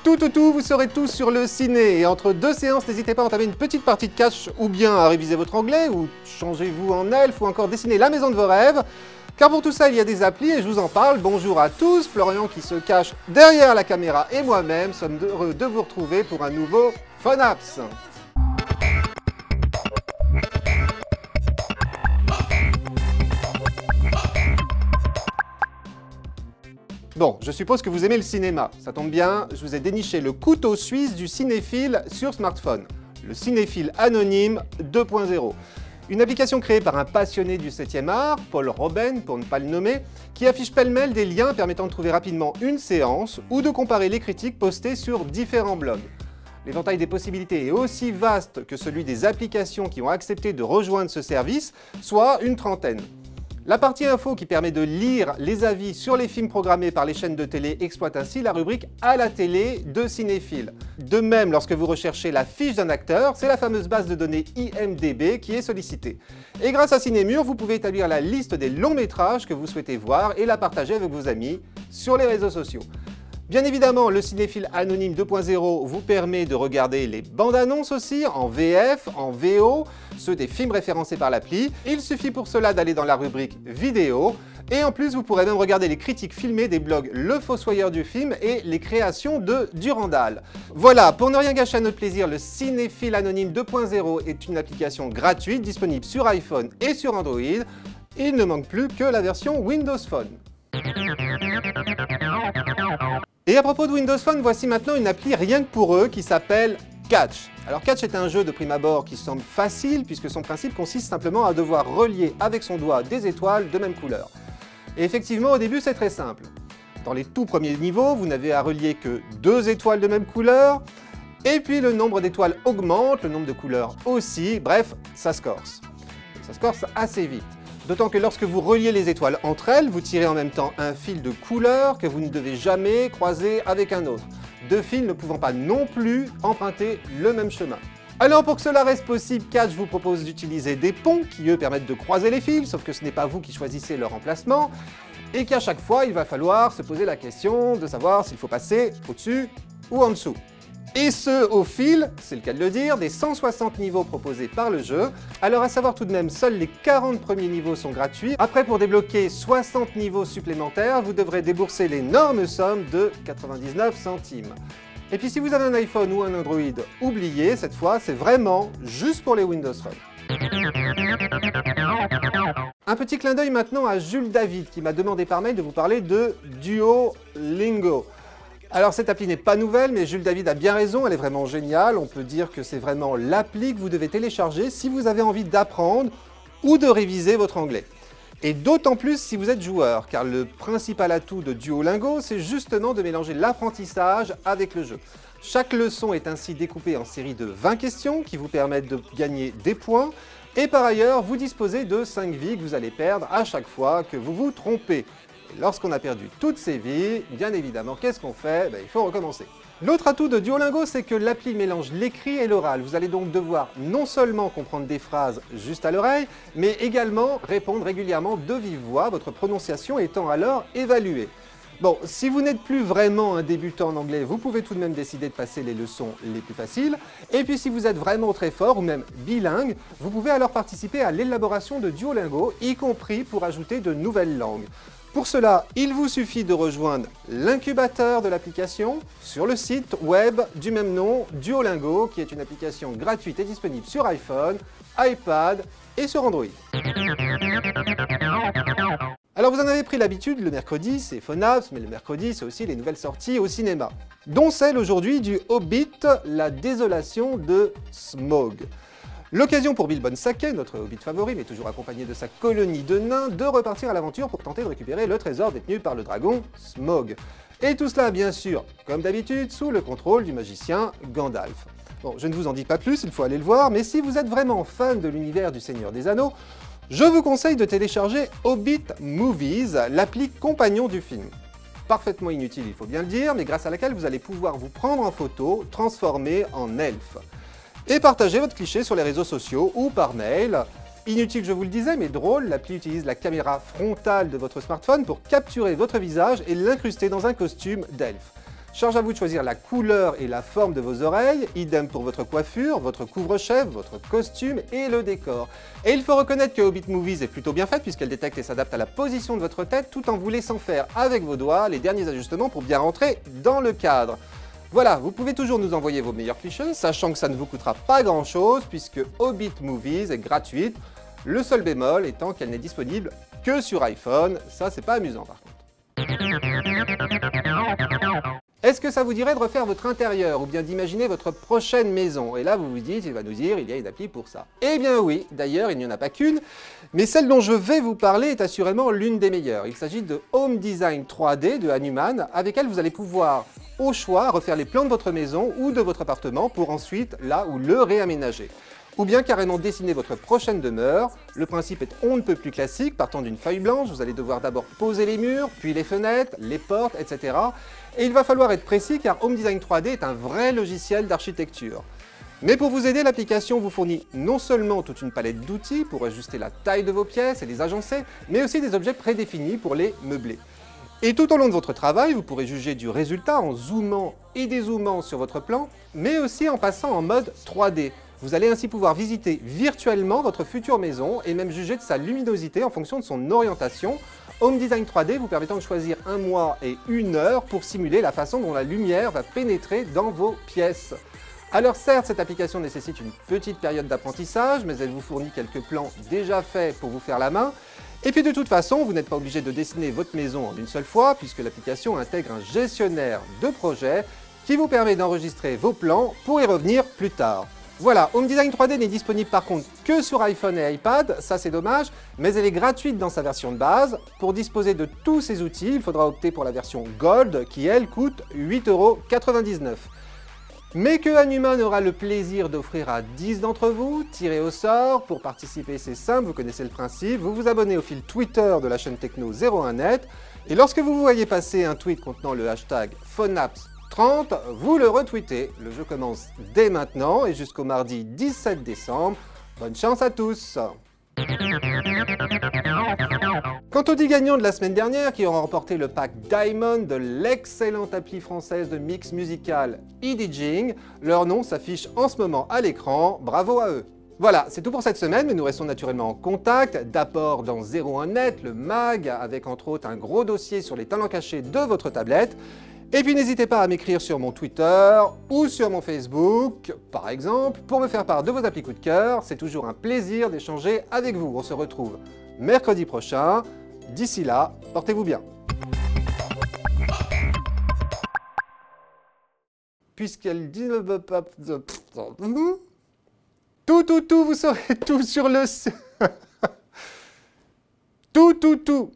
Vous serez tous sur le ciné. Et entre deux séances, n'hésitez pas à entamer une petite partie de catch ou bien à réviser votre anglais, ou changez-vous en elfe, ou encore dessiner la maison de vos rêves. Car pour tout ça, il y a des applis et je vous en parle. Bonjour à tous, Florian qui se cache derrière la caméra et moi-même sommes heureux de vous retrouver pour un nouveau Fun Apps. Bon, je suppose que vous aimez le cinéma. Ça tombe bien, je vous ai déniché le couteau suisse du cinéphile sur smartphone. Le cinéphile anonyme 2.0. Une application créée par un passionné du 7e art, Paul Robben pour ne pas le nommer, qui affiche pêle-mêle des liens permettant de trouver rapidement une séance ou de comparer les critiques postées sur différents blogs. L'éventail des possibilités est aussi vaste que celui des applications qui ont accepté de rejoindre ce service, soit une trentaine. La partie info qui permet de lire les avis sur les films programmés par les chaînes de télé exploite ainsi la rubrique « À la télé » de Cinéphile. De même, lorsque vous recherchez la fiche d'un acteur, c'est la fameuse base de données IMDb qui est sollicitée. Et grâce à Cinémur, vous pouvez établir la liste des longs métrages que vous souhaitez voir et la partager avec vos amis sur les réseaux sociaux. Bien évidemment, le cinéphile anonyme 2.0 vous permet de regarder les bandes annonces aussi, en VF, en VO, ceux des films référencés par l'appli. Il suffit pour cela d'aller dans la rubrique vidéo. Et en plus, vous pourrez même regarder les critiques filmées des blogs Le Fossoyeur du film et les créations de Durandal. Voilà, pour ne rien gâcher à notre plaisir, le cinéphile anonyme 2.0 est une application gratuite disponible sur iPhone et sur Android. Il ne manque plus que la version Windows Phone. Et à propos de Windows Phone, voici maintenant une appli rien que pour eux qui s'appelle Catch. Alors Catch est un jeu de prime abord qui semble facile puisque son principe consiste simplement à devoir relier avec son doigt des étoiles de même couleur. Et effectivement au début c'est très simple. Dans les tout premiers niveaux, vous n'avez à relier que 2 étoiles de même couleur, et puis le nombre d'étoiles augmente, le nombre de couleurs aussi, bref, ça se corse. Ça se corse assez vite. D'autant que lorsque vous reliez les étoiles entre elles, vous tirez en même temps un fil de couleur que vous ne devez jamais croiser avec un autre. Deux fils ne pouvant pas non plus emprunter le même chemin. Alors pour que cela reste possible, Catch vous propose d'utiliser des ponts qui eux permettent de croiser les fils, sauf que ce n'est pas vous qui choisissez leur emplacement, et qu'à chaque fois il va falloir se poser la question de savoir s'il faut passer au-dessus ou en dessous. Et ce, au fil, c'est le cas de le dire, des 160 niveaux proposés par le jeu. Alors à savoir tout de même, seuls les 40 premiers niveaux sont gratuits. Après, pour débloquer 60 niveaux supplémentaires, vous devrez débourser l'énorme somme de 99 centimes. Et puis si vous avez un iPhone ou un Android, oubliez, cette fois, c'est vraiment juste pour les Windows Phone. Un petit clin d'œil maintenant à Jules David, qui m'a demandé par mail de vous parler de Duolingo. Alors cette appli n'est pas nouvelle, mais Jules David a bien raison, elle est vraiment géniale. On peut dire que c'est vraiment l'appli que vous devez télécharger si vous avez envie d'apprendre ou de réviser votre anglais. Et d'autant plus si vous êtes joueur, car le principal atout de Duolingo, c'est justement de mélanger l'apprentissage avec le jeu. Chaque leçon est ainsi découpée en série de 20 questions qui vous permettent de gagner des points. Et par ailleurs, vous disposez de 5 vies que vous allez perdre à chaque fois que vous vous trompez. Lorsqu'on a perdu toutes ses vies, bien évidemment, qu'est-ce qu'on fait? Il faut recommencer. L'autre atout de Duolingo, c'est que l'appli mélange l'écrit et l'oral. Vous allez donc devoir non seulement comprendre des phrases juste à l'oreille, mais également répondre régulièrement de vive voix, votre prononciation étant alors évaluée. Bon, si vous n'êtes plus vraiment un débutant en anglais, vous pouvez tout de même décider de passer les leçons les plus faciles. Et puis si vous êtes vraiment très fort ou même bilingue, vous pouvez alors participer à l'élaboration de Duolingo, y compris pour ajouter de nouvelles langues. Pour cela, il vous suffit de rejoindre l'incubateur de l'application sur le site web du même nom, Duolingo, qui est une application gratuite et disponible sur iPhone, iPad et sur Android. Alors vous en avez pris l'habitude, le mercredi c'est Fun Apps, mais le mercredi c'est aussi les nouvelles sorties au cinéma, dont celle aujourd'hui du Hobbit, la désolation de Smaug. L'occasion pour Bilbon Sake, notre hobbit favori, mais toujours accompagné de sa colonie de nains, de repartir à l'aventure pour tenter de récupérer le trésor détenu par le dragon Smaug. Et tout cela, bien sûr, comme d'habitude, sous le contrôle du magicien Gandalf. Bon, je ne vous en dis pas plus, il faut aller le voir, mais si vous êtes vraiment fan de l'univers du Seigneur des Anneaux, je vous conseille de télécharger Hobbit Movies, l'appli compagnon du film. Parfaitement inutile, il faut bien le dire, mais grâce à laquelle vous allez pouvoir vous prendre en photo, transformer en elfe. Et partager votre cliché sur les réseaux sociaux ou par mail. Inutile, je vous le disais, mais drôle, l'appli utilise la caméra frontale de votre smartphone pour capturer votre visage et l'incruster dans un costume d'elfe. Charge à vous de choisir la couleur et la forme de vos oreilles, idem pour votre coiffure, votre couvre-chef, votre costume et le décor. Et il faut reconnaître que Hobbit Movies est plutôt bien faite puisqu'elle détecte et s'adapte à la position de votre tête tout en vous laissant faire avec vos doigts les derniers ajustements pour bien rentrer dans le cadre. Voilà, vous pouvez toujours nous envoyer vos meilleurs clichés, sachant que ça ne vous coûtera pas grand-chose puisque Hobbit Movies est gratuite, le seul bémol étant qu'elle n'est disponible que sur iPhone. Ça, c'est pas amusant par contre. Est-ce que ça vous dirait de refaire votre intérieur ou bien d'imaginer votre prochaine maison? Et là, vous vous dites, il va nous dire, il y a une appli pour ça. Eh bien oui, d'ailleurs, il n'y en a pas qu'une, mais celle dont je vais vous parler est assurément l'une des meilleures. Il s'agit de Home Design 3D de Hanuman, avec elle vous allez pouvoir, au choix, refaire les plans de votre maison ou de votre appartement pour ensuite, là, ou le réaménager. Ou bien carrément dessiner votre prochaine demeure. Le principe est on ne peut plus classique, partant d'une feuille blanche, vous allez devoir d'abord poser les murs, puis les fenêtres, les portes, etc. Et il va falloir être précis car Home Design 3D est un vrai logiciel d'architecture. Mais pour vous aider, l'application vous fournit non seulement toute une palette d'outils pour ajuster la taille de vos pièces et les agencer, mais aussi des objets prédéfinis pour les meubler. Et tout au long de votre travail, vous pourrez juger du résultat en zoomant et dézoomant sur votre plan, mais aussi en passant en mode 3D. Vous allez ainsi pouvoir visiter virtuellement votre future maison et même juger de sa luminosité en fonction de son orientation. Home Design 3D vous permettant de choisir un mois et une heure pour simuler la façon dont la lumière va pénétrer dans vos pièces. Alors certes, cette application nécessite une petite période d'apprentissage, mais elle vous fournit quelques plans déjà faits pour vous faire la main. Et puis de toute façon, vous n'êtes pas obligé de dessiner votre maison en une seule fois, puisque l'application intègre un gestionnaire de projet qui vous permet d'enregistrer vos plans pour y revenir plus tard. Voilà, Home Design 3D n'est disponible par contre que sur iPhone et iPad, ça c'est dommage, mais elle est gratuite dans sa version de base. Pour disposer de tous ces outils, il faudra opter pour la version Gold qui elle coûte 8,99 €. Mais que Hanuman aura le plaisir d'offrir à 10 d'entre vous, tirés au sort. Pour participer, c'est simple, vous connaissez le principe, vous vous abonnez au fil Twitter de la chaîne Techno 01net, et lorsque vous voyez passer un tweet contenant le hashtag PhoneApps30, vous le retweetez. Le jeu commence dès maintenant et jusqu'au mardi 17 décembre. Bonne chance à tous! Quant aux 10 gagnants de la semaine dernière qui auront remporté le pack Diamond de l'excellente appli française de mix musical eDJing, leur nom s'affiche en ce moment à l'écran, bravo à eux! Voilà, c'est tout pour cette semaine, mais nous restons naturellement en contact, d'abord dans 01net, le mag, avec entre autres un gros dossier sur les talents cachés de votre tablette. Et puis n'hésitez pas à m'écrire sur mon Twitter ou sur mon Facebook, par exemple, pour me faire part de vos applis coup de cœur. C'est toujours un plaisir d'échanger avec vous. On se retrouve mercredi prochain. D'ici là, portez-vous bien. Puisqu'elle dit tout, vous saurez tout sur le... tout.